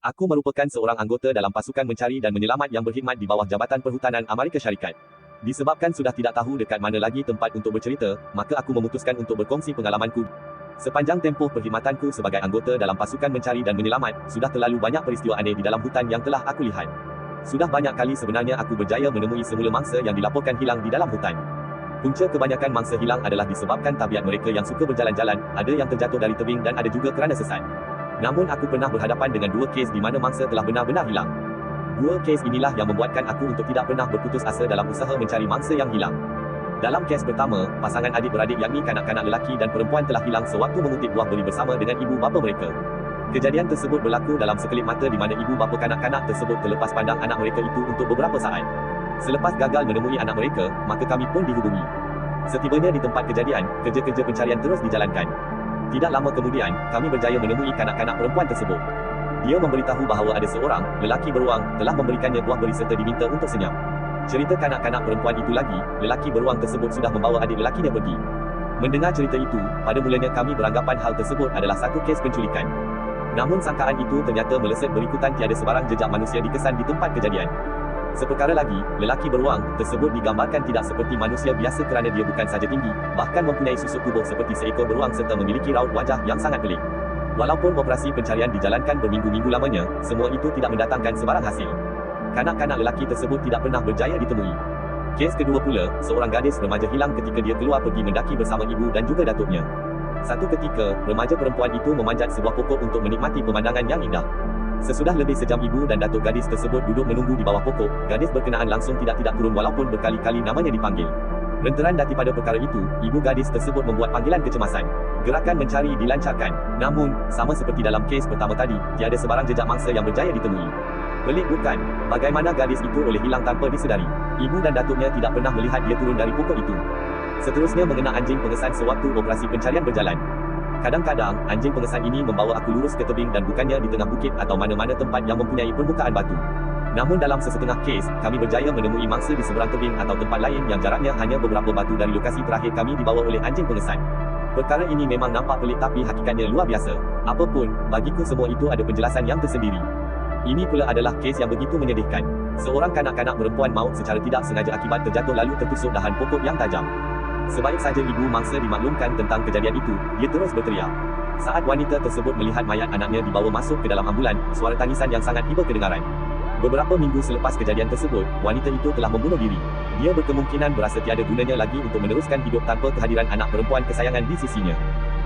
Aku merupakan seorang anggota dalam pasukan mencari dan menyelamat yang berkhidmat di bawah Jabatan Perhutanan Amerika Syarikat. Disebabkan sudah tidak tahu dekat mana lagi tempat untuk bercerita, maka aku memutuskan untuk berkongsi pengalamanku. Sepanjang tempoh perkhidmatanku sebagai anggota dalam pasukan mencari dan menyelamat, sudah terlalu banyak peristiwa aneh di dalam hutan yang telah aku lihat. Sudah banyak kali sebenarnya aku berjaya menemui semula mangsa yang dilaporkan hilang di dalam hutan. Punca kebanyakan mangsa hilang adalah disebabkan tabiat mereka yang suka berjalan-jalan, ada yang terjatuh dari tebing dan ada juga kerana sesat. Namun aku pernah berhadapan dengan dua kes di mana mangsa telah benar-benar hilang. Dua kes inilah yang membuatkan aku untuk tidak pernah berputus asa dalam usaha mencari mangsa yang hilang. Dalam kes pertama, pasangan adik-beradik yakni kanak-kanak lelaki dan perempuan telah hilang sewaktu mengutip buah beri bersama dengan ibu bapa mereka. Kejadian tersebut berlaku dalam sekelip mata di mana ibu bapa kanak-kanak tersebut terlepas pandang anak mereka itu untuk beberapa saat. Selepas gagal menemui anak mereka, maka kami pun dihubungi. Setibanya di tempat kejadian, kerja-kerja pencarian terus dijalankan. Tidak lama kemudian, kami berjaya menemui kanak-kanak perempuan tersebut. Dia memberitahu bahawa ada seorang lelaki beruang telah memberikannya buah beri serta diminta untuk senyap. Cerita kanak-kanak perempuan itu lagi, lelaki beruang tersebut sudah membawa adik lelakinya pergi. Mendengar cerita itu, pada mulanya kami beranggapan hal tersebut adalah satu kes penculikan. Namun sangkaan itu ternyata meleset berikutan tiada sebarang jejak manusia dikesan di tempat kejadian. Seperkara lagi, lelaki beruang tersebut digambarkan tidak seperti manusia biasa kerana dia bukan saja tinggi, bahkan mempunyai susuk tubuh seperti seekor beruang serta memiliki raut wajah yang sangat pelik. Walaupun operasi pencarian dijalankan berminggu-minggu lamanya, semua itu tidak mendatangkan sebarang hasil. Kanak-kanak lelaki tersebut tidak pernah berjaya ditemui. Kes kedua pula, seorang gadis remaja hilang ketika dia keluar pergi mendaki bersama ibu dan juga datuknya. Satu ketika, remaja perempuan itu memanjat sebuah pokok untuk menikmati pemandangan yang indah. Sesudah lebih sejam ibu dan datuk gadis tersebut duduk menunggu di bawah pokok, gadis berkenaan langsung tidak turun walaupun berkali-kali namanya dipanggil. Renteran daripada perkara itu, ibu gadis tersebut membuat panggilan kecemasan. Gerakan mencari dilancarkan. Namun, sama seperti dalam kes pertama tadi, tiada sebarang jejak mangsa yang berjaya ditemui. Pelik bukan? Bagaimana gadis itu boleh hilang tanpa disedari? Ibu dan datuknya tidak pernah melihat dia turun dari pokok itu. Seterusnya mengenai anjing pengesan sewaktu operasi pencarian berjalan. Kadang-kadang, anjing pengesan ini membawa aku lurus ke tebing dan bukannya di tengah bukit atau mana-mana tempat yang mempunyai permukaan batu. Namun dalam sesetengah kes, kami berjaya menemui mangsa di seberang tebing atau tempat lain yang jaraknya hanya beberapa batu dari lokasi terakhir kami dibawa oleh anjing pengesan. Perkara ini memang nampak pelik tapi hakikatnya luar biasa. Apapun, bagiku semua itu ada penjelasan yang tersendiri. Ini pula adalah kes yang begitu menyedihkan. Seorang kanak-kanak perempuan maut secara tidak sengaja akibat terjatuh lalu tertusuk dahan pokok yang tajam. Sebaik saja ibu mangsa dimaklumkan tentang kejadian itu, dia terus berteriak. Saat wanita tersebut melihat mayat anaknya dibawa masuk ke dalam ambulan, suara tangisan yang sangat iba kedengaran. Beberapa minggu selepas kejadian tersebut, wanita itu telah membunuh diri. Dia berkemungkinan berasa tiada gunanya lagi untuk meneruskan hidup tanpa kehadiran anak perempuan kesayangan di sisinya.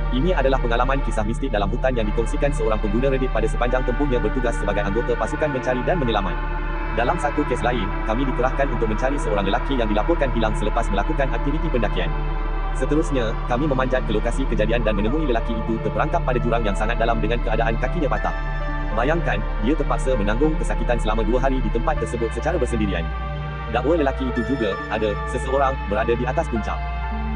Ini adalah pengalaman kisah mistik dalam hutan yang dikongsikan seorang pengguna Reddit pada sepanjang tempohnya bertugas sebagai anggota pasukan mencari dan menyelamat. Dalam satu kes lain, kami dikerahkan untuk mencari seorang lelaki yang dilaporkan hilang selepas melakukan aktiviti pendakian. Seterusnya, kami memanjat ke lokasi kejadian dan menemui lelaki itu terperangkap pada jurang yang sangat dalam dengan keadaan kakinya patah. Bayangkan, dia terpaksa menanggung kesakitan selama 2 hari di tempat tersebut secara bersendirian. Dakwa lelaki itu juga, ada seseorang berada di atas puncak.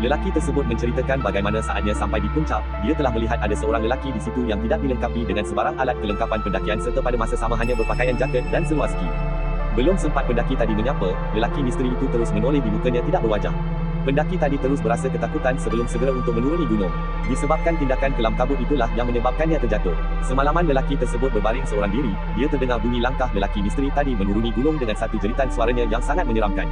Lelaki tersebut menceritakan bagaimana saatnya sampai di puncak, dia telah melihat ada seorang lelaki di situ yang tidak dilengkapi dengan sebarang alat kelengkapan pendakian serta pada masa sama hanya berpakaian jaket dan seluar ski. Belum sempat pendaki tadi menyapa, lelaki misteri itu terus menoleh di mukanya tidak berwajah. Pendaki tadi terus berasa ketakutan sebelum segera untuk menuruni gunung. Disebabkan tindakan kelam kabut itulah yang menyebabkannya terjatuh. Semalaman lelaki tersebut berbaring seorang diri, dia terdengar bunyi langkah lelaki misteri tadi menuruni gunung dengan satu jeritan suaranya yang sangat menyeramkan.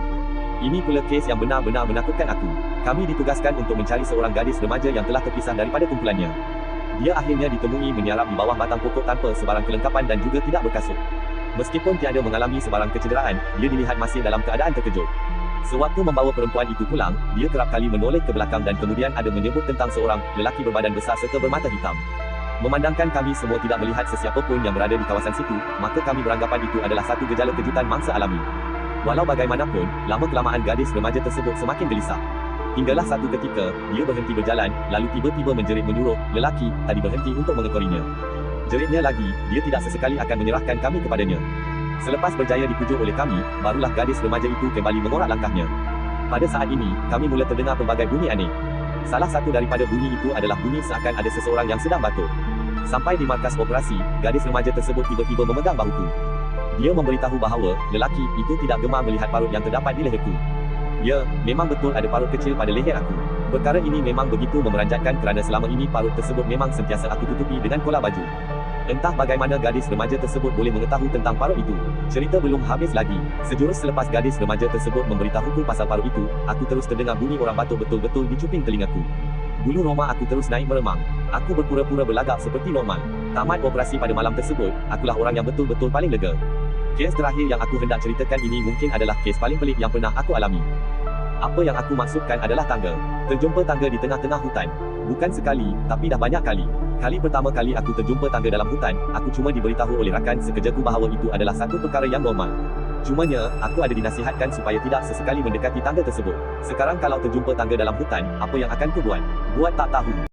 Ini pula kes yang benar-benar menakutkan aku. Kami ditugaskan untuk mencari seorang gadis remaja yang telah terpisah daripada kumpulannya. Dia akhirnya ditemui menyarap di bawah batang pokok tanpa sebarang kelengkapan dan juga tidak berkasut. Meskipun tiada mengalami sebarang kecederaan, dia dilihat masih dalam keadaan terkejut. Sewaktu membawa perempuan itu pulang, dia kerap kali menoleh ke belakang dan kemudian ada menyebut tentang seorang lelaki berbadan besar serta bermata hitam. Memandangkan kami semua tidak melihat sesiapa pun yang berada di kawasan situ, maka kami beranggapan itu adalah satu gejala kejutan mangsa alami. Walau bagaimanapun, lama-kelamaan gadis remaja tersebut semakin gelisah. Hinggalah satu ketika, dia berhenti berjalan, lalu tiba-tiba menjerit menyuruh lelaki tadi berhenti untuk mengekorinya. Jeritnya lagi, dia tidak sesekali akan menyerahkan kami kepadanya. Selepas berjaya dipujuk oleh kami, barulah gadis remaja itu kembali mengorak langkahnya. Pada saat ini, kami mula terdengar pelbagai bunyi aneh. Salah satu daripada bunyi itu adalah bunyi seakan ada seseorang yang sedang batuk. Sampai di markas operasi, gadis remaja tersebut tiba-tiba memegang bahuku. Dia memberitahu bahawa lelaki itu tidak gemar melihat parut yang terdapat di leherku. Ya, memang betul ada parut kecil pada leher aku. Perkara ini memang begitu memeranjatkan kerana selama ini parut tersebut memang sentiasa aku tutupi dengan kola baju. Entah bagaimana gadis remaja tersebut boleh mengetahui tentang parut itu. Cerita belum habis lagi. Sejurus selepas gadis remaja tersebut memberitahuku pasal parut itu, aku terus terdengar bunyi orang batuk betul-betul di cuping telingaku. Bulu roma aku terus naik meremang. Aku berpura-pura berlagak seperti normal. Tamat operasi pada malam tersebut, akulah orang yang betul-betul paling lega. Kes terakhir yang aku hendak ceritakan ini mungkin adalah kes paling pelik yang pernah aku alami. Apa yang aku maksudkan adalah tangga. Terjumpa tangga di tengah-tengah hutan. Bukan sekali, tapi dah banyak kali. Kali pertama kali aku terjumpa tangga dalam hutan, aku cuma diberitahu oleh rakan sekerjaku bahawa itu adalah satu perkara yang normal. Cumanya, aku ada dinasihatkan supaya tidak sesekali mendekati tangga tersebut. Sekarang kalau terjumpa tangga dalam hutan, apa yang akan ku buat? Buat tak tahu.